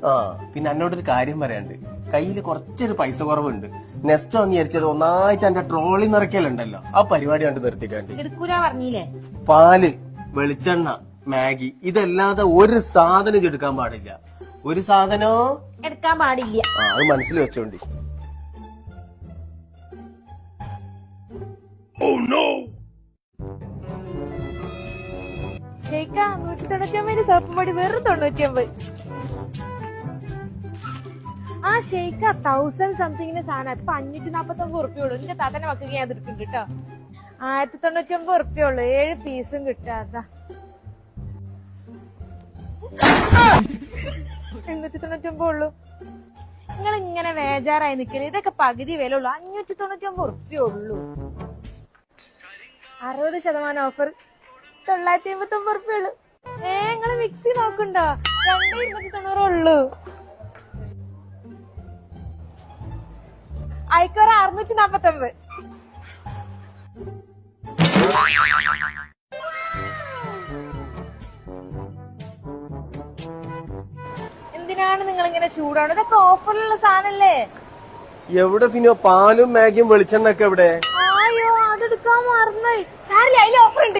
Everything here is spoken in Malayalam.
ആ പിന്നെ എന്നോടൊരു കാര്യം പറയാണ്ട്, കയ്യില് കുറച്ചൊരു പൈസ കുറവുണ്ട്. നെക്സ്റ്റ് ഒന്ന് വിചാരിച്ചത് ഒന്നായിട്ട് എന്റെ ട്രോളി നിറയ്ക്കലുണ്ടല്ലോ, ആ പരിപാടി കണ്ട് നിർത്തിക്കാണ്ട്. എടുക്കൂല പറഞ്ഞില്ലേ? പാല്, വെളിച്ചെണ്ണ, മാഗി ഇതല്ലാതെ ഒരു സാധനം എടുക്കാൻ പാടില്ല. ഒരു സാധനോ എടുക്കാൻ പാടില്ല. അത് മനസ്സിൽ വെച്ചോണ്ടി. ഷെയ്ക്ക 199 സോപ്പ് പൊടി വെറും 99. ആ ഷെയ്ക്ക 1000 സംതിങ്ങിന് സാധനം ഇപ്പൊ 549 ഉറുപ്പിയുള്ളൂ. എന്റെ താത്തനെ മക്കൾക്ക് ഞാൻ എടുക്കുന്നുണ്ട് കേട്ടോ. 1099 ഉറുപ്പിയുള്ളൂ, 7 പീസും കിട്ടാത്ത. 899 ഉള്ളൂ. നിങ്ങൾ ഇങ്ങനെ വേജാറായി നിക്കല്, ഇതൊക്കെ പകുതി വില ഉള്ളൂ. 599 ഉറുപ്പിയുള്ളൂ. 60% ഓഫർ 989 ഉറുപ്പിയുള്ളൂ. നിങ്ങള് മിക്സി നോക്കണ്ടോ? 2,290 ഉള്ളൂ. ആയിക്കോറ 649. എന്തിനാണ് നിങ്ങൾ ഇങ്ങനെ ചൂടാണ്? ഇതൊക്കെ ഓഫറിലുള്ള സാധനല്ലേ? എവിടെ ഫിനോ പാലും മാഗിയും വെളിച്ചെണ്ണ ഒക്കെ എവിടെ? അയ്യോ അതെടുക്കാൻ മറന്നു. സാരില്ല, അതിൽ ഓഫർ ഉണ്ട്.